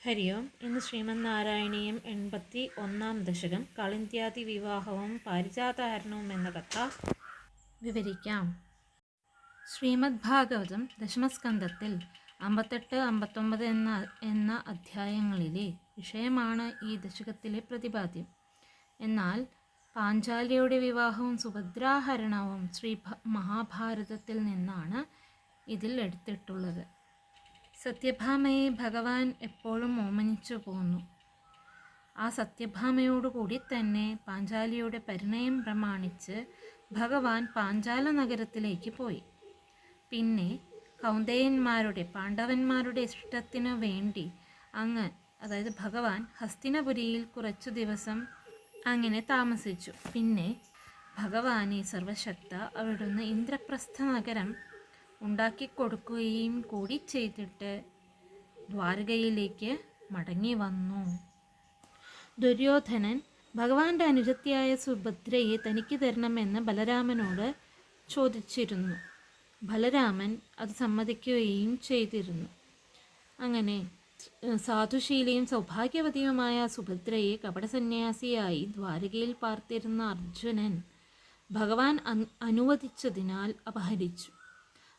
ഹരി ഓം. ഇന്ന് ശ്രീമന്നാരായണീയം 81-ാം ദശകം കളിന്ത്യാദി വിവാഹവും പാരിജാതഹരണവും എന്ന കഥ വിവരിക്കാം. ശ്രീമദ് ഭാഗവതം ദശമസ്കന്ധത്തിൽ 58-59 എന്ന അധ്യായങ്ങളിലെ വിഷയമാണ് ഈ ദശകത്തിലെ പ്രതിപാദ്യം. എന്നാൽ പാഞ്ചാലിയുടെ വിവാഹവും സുഭദ്രാഹരണവും മഹാഭാരതത്തിൽ നിന്നാണ് ഇതിൽ എടുത്തിട്ടുള്ളത്. സത്യഭാമയെ ഭഗവാൻ എപ്പോഴും ഓമനിച്ചു പോന്നു. ആ സത്യഭാമയോടുകൂടി തന്നെ പാഞ്ചാലിയുടെ പരിണയം പ്രമാണിച്ച് ഭഗവാൻ പാഞ്ചാല നഗരത്തിലേക്ക് പോയി. പിന്നെ കൗന്ദേയന്മാരുടെ പാണ്ഡവന്മാരുടെ ഇഷ്ടത്തിനു വേണ്ടി അതായത് ഭഗവാൻ ഹസ്തിനപുരിയിൽ കുറച്ചു ദിവസം അങ്ങനെ താമസിച്ചു. പിന്നെ ഭഗവാനെ സർവശക്ത അവിടുന്ന് ഇന്ദ്രപ്രസ്ഥ നഗരം ഉണ്ടാക്കിക്കൊടുക്കുകയും കൂടി ചെയ്തിട്ട് ദ്വാരകയിലേക്ക് മടങ്ങി വന്നു. ദുര്യോധനൻ ഭഗവാന്റെ അനുജത്തിയായ സുഭദ്രയെ തനിക്ക് തരണമെന്ന് ബലരാമനോട് ചോദിച്ചിരുന്നു. ബലരാമൻ അത് സമ്മതിക്കുകയും ചെയ്തിരുന്നു. അങ്ങനെ സാധുശീലയും സൗഭാഗ്യവതിയുമായ സുഭദ്രയെ കപടസന്യാസിയായി ദ്വാരകയിൽ പാർത്തിരുന്ന അർജുനൻ ഭഗവാൻ അനുവദിച്ചതിനാൽ അപഹരിച്ചു.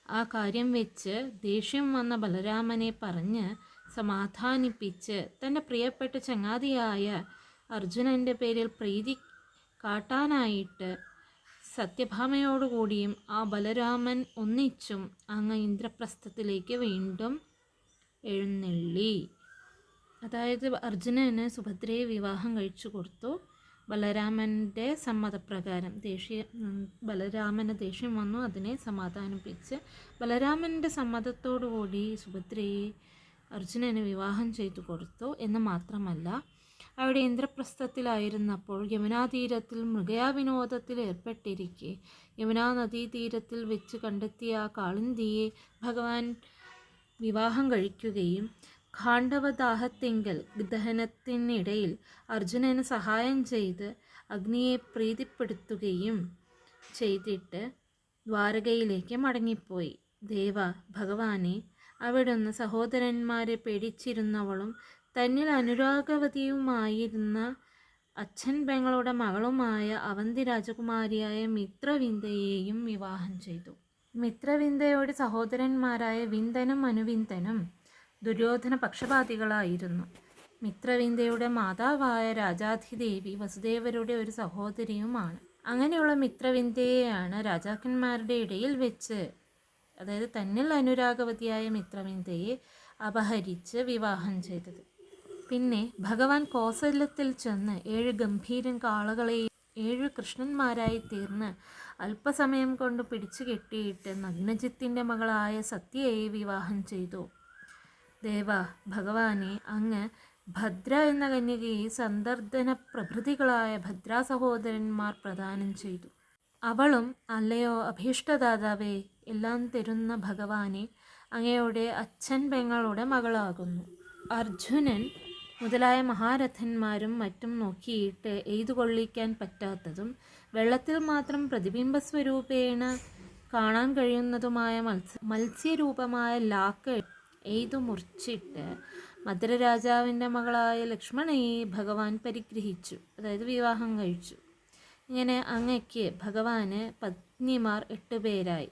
ആ കാര്യം വെച്ച് ദേഷ്യം വന്ന ബലരാമനെ പറഞ്ഞ് സമാധാനിപ്പിച്ച് തൻ്റെ പ്രിയപ്പെട്ട ചങ്ങാതിയായ അർജുനൻ്റെ പേരിൽ പ്രീതി കാട്ടാനായിട്ട് സത്യഭാമയോടുകൂടിയും ആ ബലരാമൻ ഒന്നിച്ചും ഇന്ദ്രപ്രസ്ഥത്തിലേക്ക് വീണ്ടും എഴുന്നള്ളി. അതായത് അർജുനന് സുഭദ്രയെ വിവാഹം കഴിച്ചു കൊടുത്തു. ബലരാമൻ്റെ സമ്മതപ്രകാരം ബലരാമന് ദേഷ്യം വന്നു. അതിനെ സമാധാനിപ്പിച്ച് ബലരാമൻ്റെ സമ്മതത്തോടുകൂടി സുഭദ്രയെ അർജുനന് വിവാഹം ചെയ്തു കൊടുത്തു. എന്ന് മാത്രമല്ല, അവിടെ ഇന്ദ്രപ്രസ്ഥത്തിലായിരുന്നപ്പോൾ യമുനാതീരത്തിൽ മൃഗയാവിനോദത്തിൽ ഏർപ്പെട്ടിരിക്കെ യമുനാ നദീതീരത്തിൽ വെച്ച് കണ്ടെത്തിയ ആ കാളിന്തിയെ ഭഗവാൻ വിവാഹം കഴിക്കുകയും ഖാണ്ഡവദാഹത്തിങ്കൽ ദഹനത്തിനിടയിൽ അർജുനന് സഹായം ചെയ്ത് അഗ്നിയെ പ്രീതിപ്പെടുത്തുകയും ചെയ്തിട്ട് ദ്വാരകയിലേക്ക് മടങ്ങിപ്പോയി. ദേവ ഭഗവാനെ, അവിടുന്ന് സഹോദരന്മാരെ പേടിച്ചിരുന്നവളും തന്നിൽ അനുരാഗവതിയുമായിരുന്ന അച്ഛൻ പെങ്ങളുടെ മകളുമായ അവന്തി രാജകുമാരിയായ മിത്രവിന്ദയെയും വിവാഹം ചെയ്തു. മിത്രവിന്ദയുടെ സഹോദരന്മാരായ വിന്ദനും അനുവിന്ദനും ദുര്യോധന പക്ഷപാതികളായിരുന്നു. മിത്രവിന്ദയുടെ മാതാവായ രാജാധിദേവി വസുദേവരുടെ ഒരു സഹോദരിയുമാണ്. അങ്ങനെയുള്ള മിത്രവിന്ദയെയാണ് രാജാക്കന്മാരുടെ ഇടയിൽ വെച്ച്, അതായത് തന്നിൽ അനുരാഗവതിയായ മിത്രവിന്ദയെ അപഹരിച്ച് വിവാഹം ചെയ്തത്. പിന്നെ ഭഗവാൻ കോസലത്തിൽ ചെന്ന് 7 ഗംഭീരൻ കാളകളെയും 7 കൃഷ്ണന്മാരായി തീർന്ന് അല്പസമയം കൊണ്ട് പിടിച്ചു കെട്ടിയിട്ട് നഗ്നജിത്തിൻ്റെ മകളായ സത്യയെ വിവാഹം ചെയ്തു. ദേവ ഭഗവാനെ, അങ്ങ് ഭദ്ര എന്ന കന്യകയെ സന്ദർദന പ്രഭൃതികളായ ഭദ്രാ സഹോദരന്മാർ പ്രദാനം ചെയ്തു. അവളും അല്ലയോ അഭീഷ്ടദാതാവേ, എല്ലാം തരുന്ന ഭഗവാനെ, അങ്ങയുടെ അച്ഛൻ പെങ്ങളുടെ മകളാകുന്നു. അർജുനൻ മുതലായ മഹാരഥന്മാരും മറ്റും നോക്കിയിട്ട് എയ്തു കൊള്ളിക്കാൻ പറ്റാത്തതും വെള്ളത്തിൽ മാത്രം പ്രതിബിംബസ്വരൂപേണ കാണാൻ കഴിയുന്നതുമായ മത്സ്യരൂപമായ ലാക്ക് എയ്തു മുറിച്ചിട്ട് മദ്രരാജാവിൻ്റെ മകളായ ലക്ഷ്മണയെ ഭഗവാൻ പരിഗ്രഹിച്ചു, അതായത് വിവാഹം കഴിച്ചു. ഇങ്ങനെ അങ്ങയ്ക്ക് ഭഗവാന് പത്നിമാർ 8 പേരായി.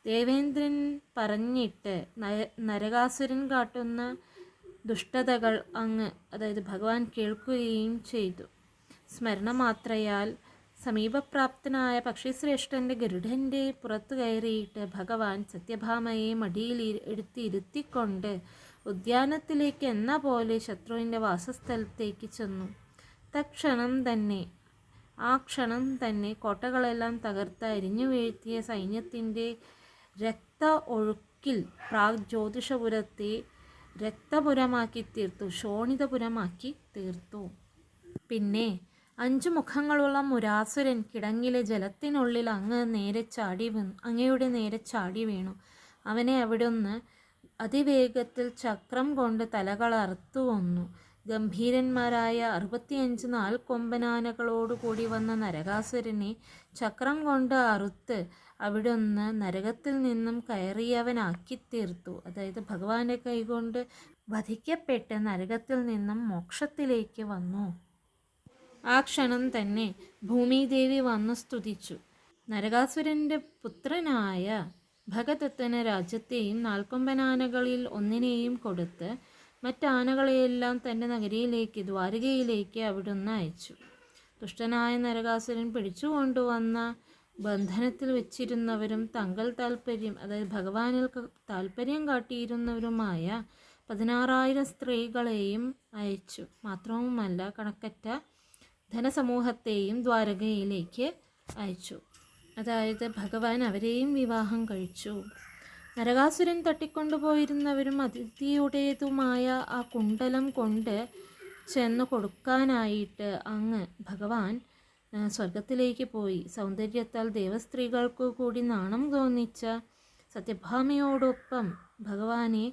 ദേവേന്ദ്രൻ പറഞ്ഞിട്ട് നരകാസുരൻ കാട്ടുന്ന ദുഷ്ടതകൾ അതായത് ഭഗവാൻ കേൾക്കുകയും ചെയ്തു. സ്മരണമാത്രയാൽ സമീപപ്രാപ്തനായ പക്ഷിശ്രേഷ്ഠൻ്റെ ഗരുഡൻ്റെ പുറത്തു കയറിയിട്ട് ഭഗവാൻ സത്യഭാമയെ മടിയിൽ ഇരുത്തിക്കൊണ്ട് ഉദ്യാനത്തിലേക്ക് എന്ന പോലെ ശത്രുവിൻ്റെ വാസസ്ഥലത്തേക്ക് ചെന്നു. ആ ക്ഷണം തന്നെ കോട്ടകളെല്ലാം തകർത്ത് അരിഞ്ഞു വീഴ്ത്തിയ സൈന്യത്തിൻ്റെ രക്ത ഒഴുക്കിൽ ജ്യോതിഷപുരത്തെ രക്തപുരമാക്കി തീർത്തു, ശോണിതപുരമാക്കി തീർത്തു. പിന്നെ 5 മുഖങ്ങളുള്ള മുരാസുരൻ കിടങ്ങിലെ ജലത്തിനുള്ളിൽ അങ്ങയുടെ നേരെ ചാടി വീണു. അവനെ അവിടുന്ന് അതിവേഗത്തിൽ ചക്രം കൊണ്ട് തലകൾ അറുത്തു കൊന്നു. ഗംഭീരന്മാരായ 65 നാൽക്കൊമ്പനാനകളോടുകൂടി വന്ന നരകാസുരനെ ചക്രം കൊണ്ട് അറുത്ത് അവിടുന്ന് നരകത്തിൽ നിന്നും കയറിയവനാക്കി തീർത്തു. അതായത് ഭഗവാന്റെ കൈകൊണ്ട് വധിക്കപ്പെട്ട് നരകത്തിൽ നിന്നും മോക്ഷത്തിലേക്ക് വന്നു. ആ ക്ഷണം തന്നെ ഭൂമിദേവി വന്നു സ്തുതിച്ചു. നരകാസുരൻ്റെ പുത്രനായ ഭഗദത്തന് രാജ്യത്തെയും 4 ആനകളിൽ ഒന്നിനെയും കൊടുത്ത് മറ്റാനകളെയെല്ലാം തൻ്റെ നഗരിയിലേക്ക് ദ്വാരകയിലേക്ക് അവിടുന്ന് അയച്ചു. ദുഷ്ടനായ നരകാസുരൻ പിടിച്ചുകൊണ്ടുവന്ന ബന്ധനത്തിൽ വെച്ചിരുന്നവരും തങ്ങൾ താൽപ്പര്യം, അതായത് ഭഗവാനിൽ താൽപ്പര്യം കാട്ടിയിരുന്നവരുമായ 16,000 സ്ത്രീകളെയും അയച്ചു. മാത്രവുമല്ല കണക്കറ്റ ധനസമൂഹത്തെയും ദ്വാരകയിലേക്ക് അയച്ചു. അതായത് ഭഗവാൻ അവരെയും വിവാഹം കഴിച്ചു. നരകാസുരൻ തട്ടിക്കൊണ്ടുപോയിരുന്നവരും അതിഥിയുടേതുമായ ആ കുണ്ടലം കൊണ്ട് ചെന്ന് കൊടുക്കാനായിട്ട് അങ്ങ് ഭഗവാൻ സ്വർഗത്തിലേക്ക് പോയി. സൗന്ദര്യത്താൽ ദേവസ്ത്രീകൾക്കു കൂടി നാണം തോന്നിച്ച സത്യഭാമയോടൊപ്പം ഭഗവാനെ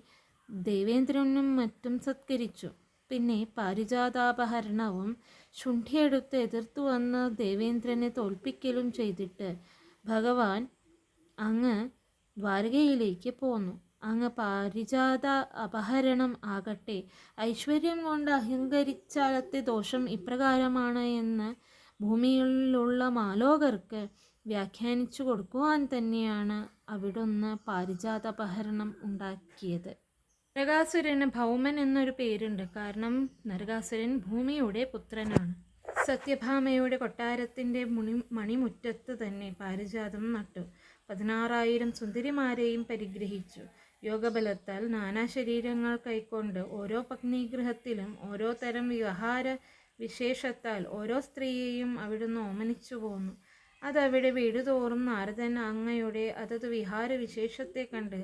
ദേവേന്ദ്രനും മറ്റും സത്കരിച്ചു. പിന്നെ പാരിജാതാപഹരണവും ശുണ്ഠിയെടുത്ത് എതിർത്തു വന്ന ദേവേന്ദ്രനെ തോൽപ്പിക്കലും ചെയ്തിട്ട് ഭഗവാൻ അങ്ങ് ദ്വാരകയിലേക്ക് പോന്നു. അങ്ങ് പാരിജാത അപഹരണം ആകട്ടെ ഐശ്വര്യം കൊണ്ട് അഹങ്കരിച്ചാലത്തെ ദോഷം ഇപ്രകാരമാണ് എന്ന് ഭൂമിയിലുള്ള മാലോകർക്ക് വ്യാഖ്യാനിച്ചു കൊടുക്കുവാൻ തന്നെയാണ് അവിടുന്ന് പാരിജാതാപഹരണം ഉണ്ടാക്കിയത്. നരകാസുരന് ഭൗമൻ എന്നൊരു പേരുണ്ട്. കാരണം നരകാസുരൻ ഭൂമിയുടെ പുത്രനാണ്. സത്യഭാമയുടെ കൊട്ടാരത്തിൻ്റെ മണിമുറ്റത്ത് തന്നെ പാരിജാതം നട്ടു. 16,000 സുന്ദരിമാരെയും പരിഗ്രഹിച്ചു. യോഗബലത്താൽ നാനാശരീരങ്ങൾ കൈക്കൊണ്ട് ഓരോ പത്നീഗൃഹത്തിലും ഓരോ തരം വിഹാര വിശേഷത്താൽ ഓരോ സ്ത്രീയെയും അവിടുന്ന് ഓമനിച്ചു പോന്നു. അതവിടെ വീടുതോറും നാരദൻ അങ്ങയുടെ അതത് വിഹാര വിശേഷത്തെ കണ്ട്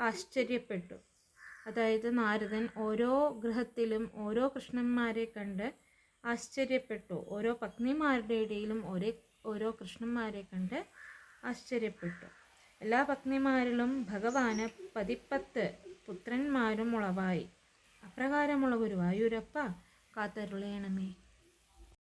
ആശ്ചര്യപ്പെട്ടു. അതായത് നാരദൻ ഓരോ ഗൃഹത്തിലും ഓരോ കൃഷ്ണന്മാരെ കണ്ട് ആശ്ചര്യപ്പെട്ടു. ഓരോ പത്നിമാരുടെ ഇടയിലും ഓരോ കൃഷ്ണന്മാരെ കണ്ട് ആശ്ചര്യപ്പെട്ടു. എല്ലാ പത്നിമാരിലും ഭഗവാന് 10 പുത്രന്മാരും ഉളവായി. അപ്രകാരമുള്ള ഗുരുവായൂരപ്പ കാത്തരുളയണമേ.